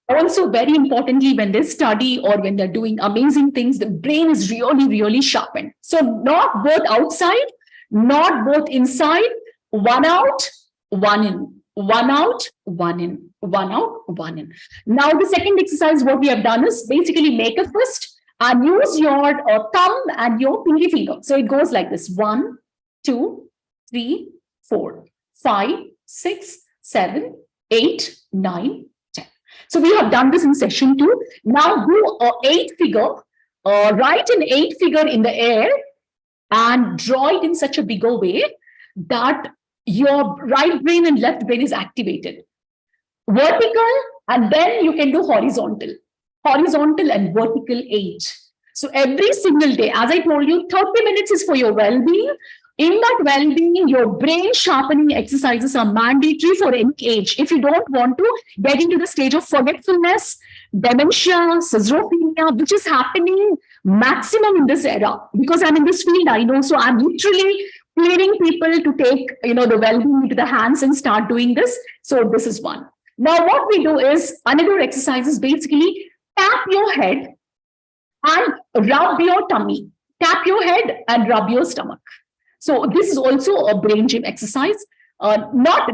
Also, very importantly, when they study or when they're doing amazing things, the brain is really, really sharpened. So not both outside, not both inside, 1 out, 1 in. 1 out, 1 in, 1 out, 1 in. Now, the second exercise, what we have done is basically make a fist and use your thumb and your pinky finger. So it goes like this: 1, 2, 3, 4, 5, 6, 7, 8, 9, 10. So we have done this in session 2. Now do an 8 figure, write an 8 figure in the air and draw it in such a bigger way that your right brain and left brain is activated. Vertical, and then you can do horizontal and vertical 8. So every single day, as I told you, 30 minutes is for your well-being. In that well-being, your brain sharpening exercises are mandatory for any age. If you don't want to get into the stage of forgetfulness, dementia, schizophrenia, which is happening maximum in this era. Because I'm in this field, I know. So I'm literally clearing people to take, the well-being into the hands and start doing this. So this is one. Now, what we do is another exercise is basically tap your head and rub your tummy. Tap your head and rub your stomach. So this is also a brain gym exercise. Not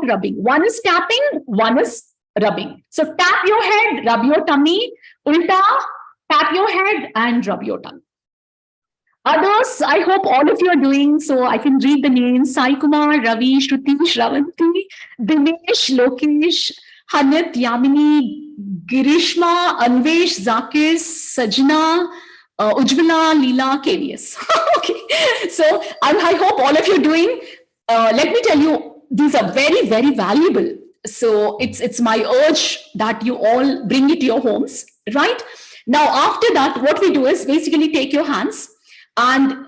rubbing. One is tapping, one is rubbing. So tap your head, rub your tummy. Ulta, tap your head and rub your tummy. Others, I hope all of you are doing, so I can read the names: Sai Kumar, Ravi, Shruti, Shravanti, Dinesh, Lokesh, Hanit, Yamini, Girishma, Anvesh, Zakir, Sajna, Ujjwala, Leela, KVS. Okay, so I hope all of you are doing. Let me tell you, these are very, very valuable. So it's my urge that you all bring it to your homes, right? Now, after that, what we do is basically take your hands and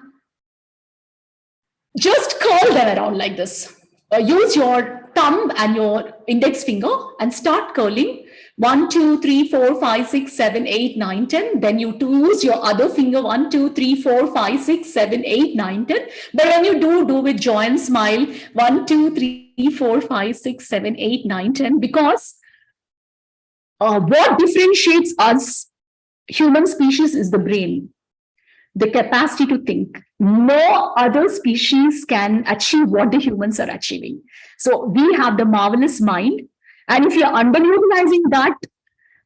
just curl them around like this. Use your thumb and your index finger and start curling. 1, 2, 3, 4, 5, 6, 7, 8, 9, 10. Then you use your other finger. 1, 2, 3, 4, 5, 6, 7, 8, 9, 10. But when you do with joy and smile. 1, 2, 3, 4, 5, 6, 7, 8, 9, 10. Because what differentiates us, human species, is the brain. The capacity to think. No other species can achieve what the humans are achieving. So we have the marvelous mind. And if you're underutilizing that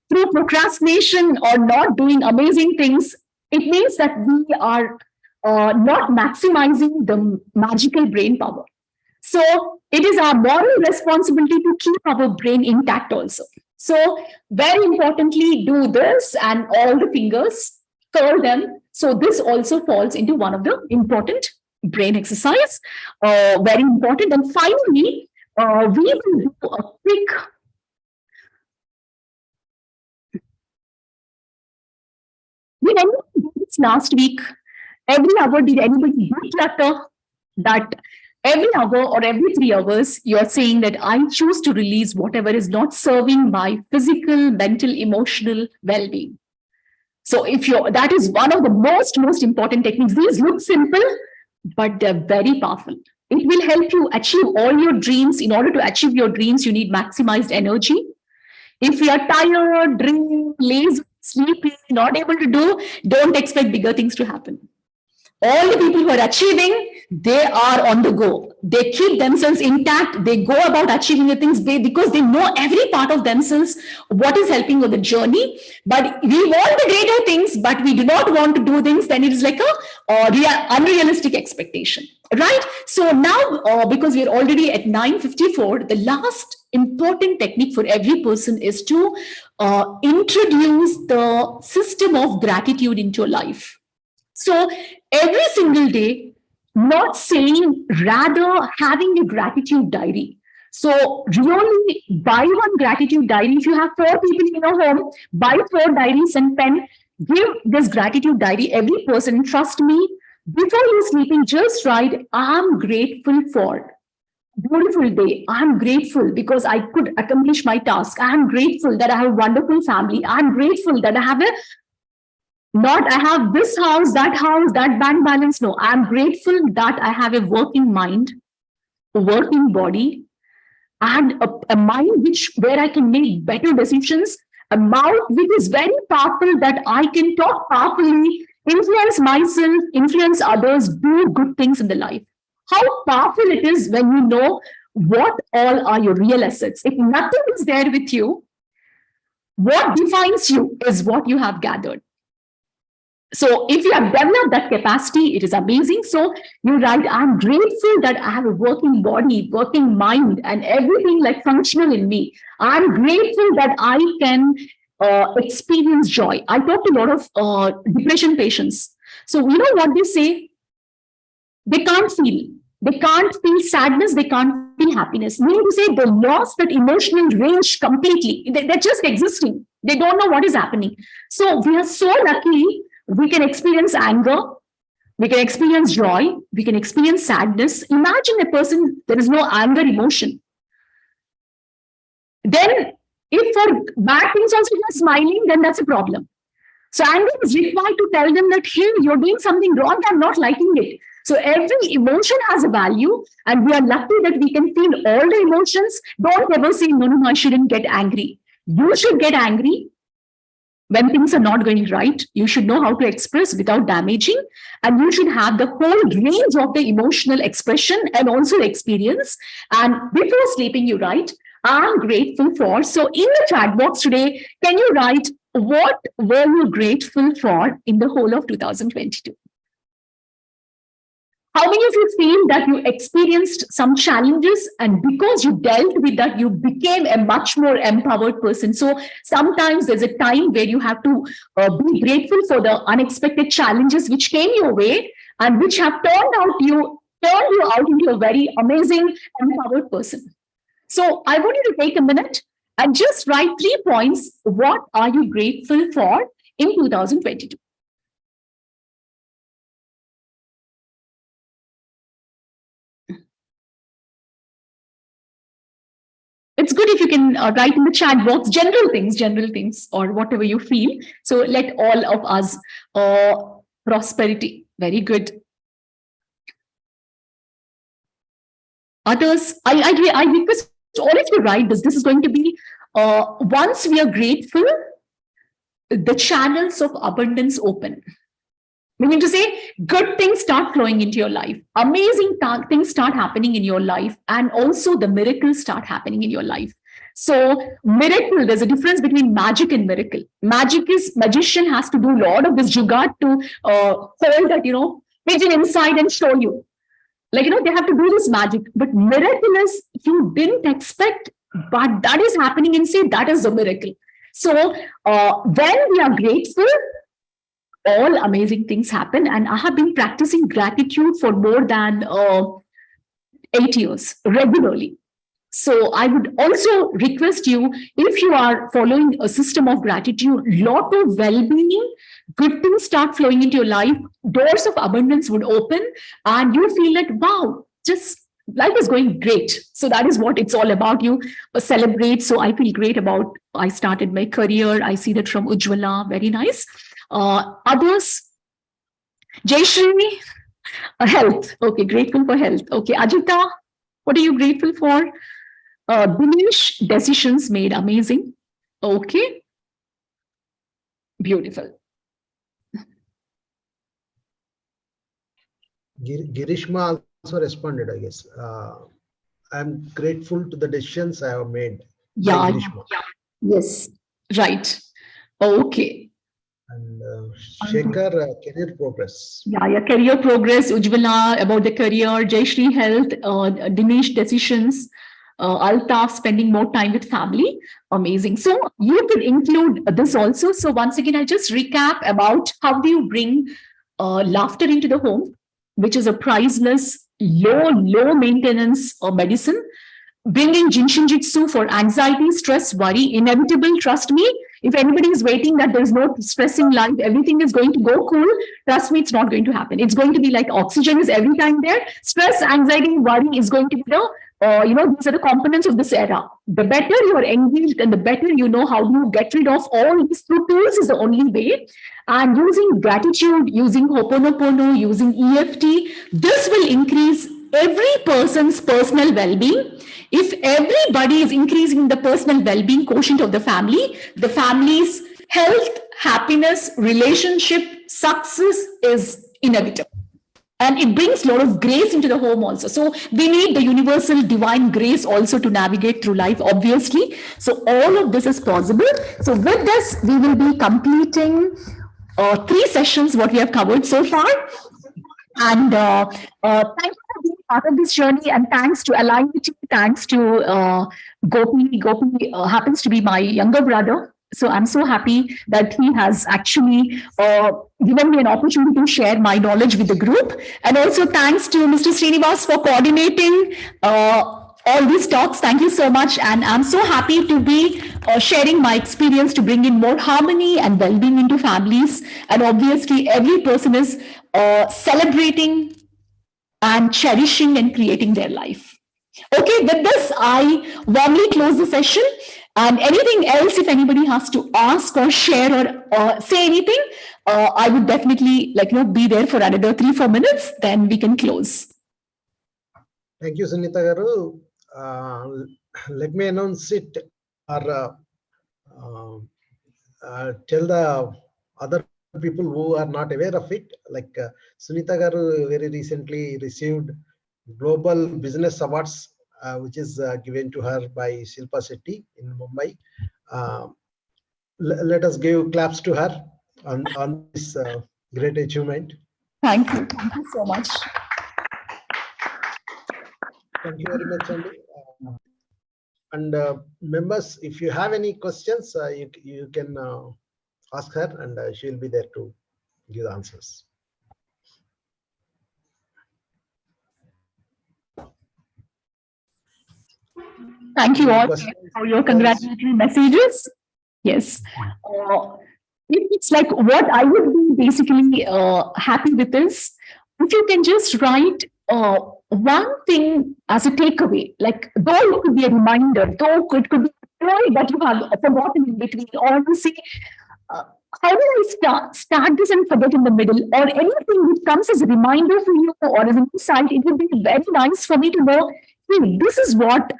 through procrastination or not doing amazing things, it means that we are not maximizing the magical brain power. So it is our moral responsibility to keep our brain intact also. So very importantly, do this and all the fingers, curl them. So this also falls into one of the important brain exercise, very important. And finally, we will do a quick did anyone do this last week? Every hour, did anybody declutter that every hour or every 3 hours, you're saying that I choose to release whatever is not serving my physical, mental, emotional well-being. So that is one of the most important techniques. These look simple, but they're very powerful. It will help you achieve all your dreams. In order to achieve your dreams, you need maximized energy. If you are tired, dreaming, lazy, sleepy, not able to do, don't expect bigger things to happen. All the people who are achieving, they are on the go. They keep themselves intact. They go about achieving the things because they know every part of themselves, what is helping with the journey. But we want the greater things, but we do not want to do things. Then it is like a unrealistic expectation, right? So now, because we are already at 9:54, the last important technique for every person is to introduce the system of gratitude into your life. So every single day, not saying, rather having a gratitude diary. So really buy one gratitude diary. If you have 4 people in your home, buy 4 diaries and pen. Give this gratitude diary every person. Trust me, before you're sleeping, just write, I'm grateful for beautiful day. I'm grateful because I could accomplish my task. I'm grateful that I have a wonderful family. I'm grateful that I have this house, that bank balance. No, I'm grateful that I have a working mind, a working body, and a mind where I can make better decisions, a mouth which is very powerful, that I can talk powerfully, influence myself, influence others, do good things in the life. How powerful it is when you know what all are your real assets. If nothing is there with you, what defines you is what you have gathered. So if you have developed that capacity, it is amazing. So you write, I'm grateful that I have a working body, working mind, and everything like functional in me. I'm grateful that I can experience joy. I talk to a lot of depression patients. So you know what they say? They can't feel. They can't feel sadness. They can't feel happiness. Meaning to say, they lost that emotional range completely. They're just existing. They don't know what is happening. So we are so lucky. We can experience anger, we can experience joy, we can experience sadness. Imagine a person, there is no anger emotion. Then If for bad things also you're smiling, then that's a problem. So anger is required to tell them that, hey, you're doing something wrong, I'm not liking it. So every emotion has a value, and we are lucky that we can feel all the emotions. Don't ever say, no, I shouldn't get angry. You should get angry when things are not going right. You should know how to express without damaging, and you should have the whole range of the emotional expression and also the experience. And before sleeping, you write, I'm grateful for. So in the chat box today, can you write, what were you grateful for in the whole of 2022? How many of you feel that you experienced some challenges, and because you dealt with that, you became a much more empowered person? So sometimes there's a time where you have to be grateful for the unexpected challenges which came your way and which have turned you out into a very amazing, empowered person. So I want you to take a minute and just write 3 points. What are you grateful for in 2022? It's good if you can write in the chat box general things, or whatever you feel. So let all of us, prosperity, very good. Others, I request all of you write this. This is going to be, once we are grateful, the channels of abundance open. Meaning to say, good things start flowing into your life. Amazing things start happening in your life. And also the miracles start happening in your life. So miracle, there's a difference between magic and miracle. Magic is, magician has to do a lot of this jugaad to hold that, pigeon inside and show you. Like, they have to do this magic. But miracle is, you didn't expect, but that is happening and say, that is a miracle. So when we are grateful, all amazing things happen. And I have been practicing gratitude for more than 8 years regularly. So I would also request you, if you are following a system of gratitude, lot of well-being, good things start flowing into your life, doors of abundance would open, and you feel that, wow, just life is going great. So that is what it's all about. You celebrate. So I feel great about, I started my career. I see that from Ujjwala, very nice. Others, Jayashree, health. Okay, grateful for health. Okay, Ajita, what are you grateful for? Dinesh, decisions made, amazing. Okay, beautiful. Girishma also responded, I guess. I'm grateful to the decisions I have made. Yeah. Yes, right. Okay. And Shekhar, career progress. Yeah, career progress. Ujjwala, about the career. Jayashree, health. Dinesh, decisions. Altaf, spending more time with family. Amazing. So you could include this also. So once again, I'll just recap about how do you bring laughter into the home, which is a priceless, low maintenance medicine. Bringing Jinshin Jitsu for anxiety, stress, worry, inevitable. Trust me, if anybody is waiting that there's no stress in life, everything is going to go cool, trust me, it's not going to happen. It's going to be like oxygen is every time there. Stress, anxiety, worry is going to be the, these are the components of this era. The better you are engaged and the better you know how to get rid of all these through tools is the only way. And using gratitude, using Ho'oponopono, using EFT, this will increase every person's personal well-being. If everybody is increasing the personal well-being quotient of the family's health, happiness, relationship, success is inevitable. And it brings a lot of grace into the home also. So we need the universal divine grace also to navigate through life, obviously. So all of this is possible. So with this, we will be completing 3 sessions, what we have covered so far. And thank you for being part of this journey, and thanks to Alignity, thanks to Gopi. Gopi happens to be my younger brother. So I'm so happy that he has actually given me an opportunity to share my knowledge with the group. And also thanks to Mr. Srinivas for coordinating all these talks. Thank you so much. And I'm so happy to be sharing my experience to bring in more harmony and well-being into families. And obviously, every person is celebrating and cherishing and creating their life. Okay, with this, I warmly close the session. And anything else, if anybody has to ask or share or say anything, I would definitely be there for another 3-4 minutes. Then we can close. Thank you, Sunita Garu. Let me announce it or tell the other people who are not aware of it. Like Sunita Garu very recently received Global Business Awards, which is given to her by Shilpa Shetty in Mumbai. Let us give claps to her on this great achievement. Thank you. Thank you so much. Thank you very much, Andy. And members, if you have any questions, you can ask her, and she'll be there to give the answers. Thank you all Questions? for your congratulatory messages. Yes. It's like what I would be basically happy with is if you can just write one thing as a takeaway, like though it could be a reminder, though it could be a story that you have forgotten in between, or you say, how do I start this and forget in the middle, or anything which comes as a reminder for you or as an insight, it would be very nice for me to know, hey, this is what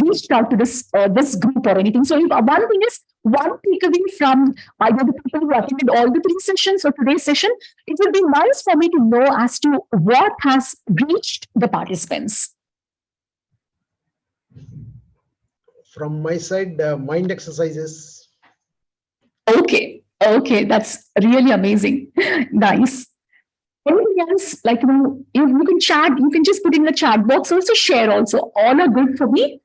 reached out to this group or anything. So if one thing is one takeaway from either the people who attended all the 3 sessions or today's session, it would be nice for me to know as to what has reached the participants. From my side, mind exercises. Okay, that's really amazing. Nice. Anything else, you can chat, you can just put in the chat box, also share also. All are good for me.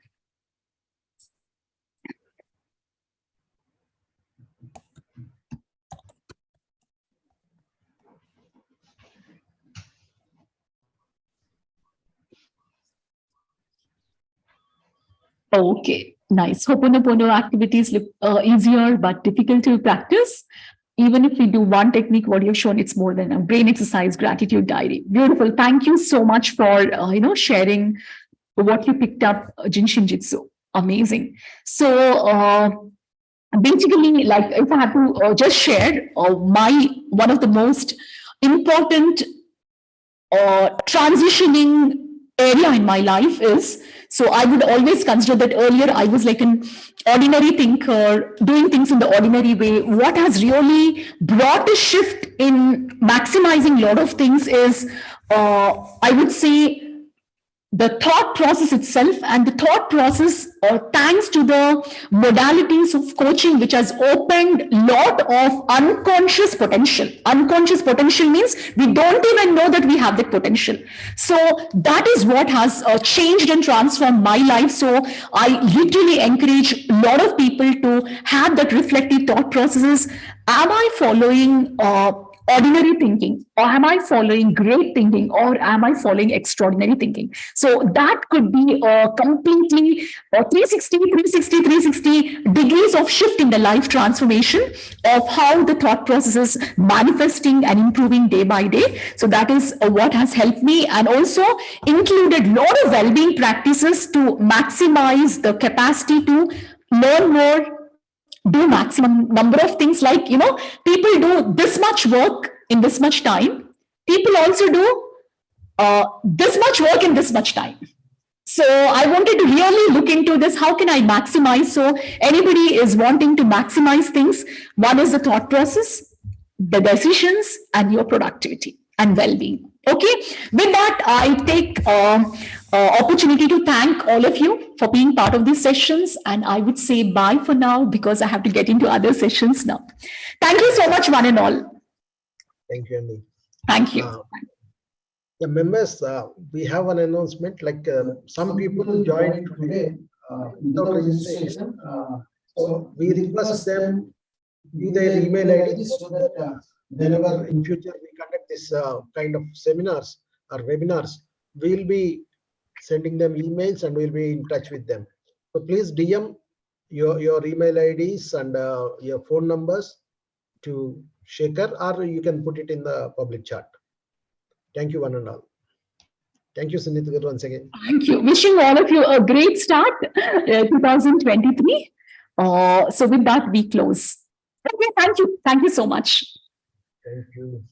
Okay, nice. Ho'oponopono activities look easier but difficult to practice. Even if we do one technique, what you've shown, it's more than a brain exercise, gratitude diary. Beautiful. Thank you so much for sharing what you picked up, Jinshin Jitsu. Amazing. So basically, like if I have to just share, one of the most important transitioning area in my life is, so I would always consider that earlier I was like an ordinary thinker, doing things in the ordinary way. What has really brought a shift in maximizing a lot of things is, I would say, the thought process itself, and the thought process, thanks to the modalities of coaching, which has opened a lot of unconscious potential. Unconscious potential means we don't even know that we have that potential. So that is what has changed and transformed my life. So I literally encourage a lot of people to have that reflective thought processes. Am I following ordinary thinking, or am I following great thinking, or am I following extraordinary thinking? So that could be completely 360 degrees of shift in the life transformation of how the thought process is manifesting and improving day by day. So that is what has helped me, and also included a lot of well-being practices to maximize the capacity to learn more, do maximum number of things. Like, people do this much work in this much time. People also do this much work in this much time. So I wanted to really look into this. How can I maximize? So anybody is wanting to maximize things. One is the thought process, the decisions, and your productivity and well-being. Okay. With that, I take opportunity to thank all of you for being part of these sessions. And I would say bye for now, because I have to get into other sessions now. Thank you so much, one and all. Thank you, Andy. Thank you. The members, we have an announcement. Like some people joined today without registration. So we request them give their email ID, so that whenever in future we conduct this kind of seminars or webinars, we'll be sending them emails and we'll be in touch with them. So please DM your email IDs and your phone numbers to Shekhar, or you can put it in the public chat. Thank you, one and all. Thank you, Sunita, once again. Thank you. Wishing all of you a great start, 2023. So with that, we close. Okay, thank you. Thank you so much. Thank you.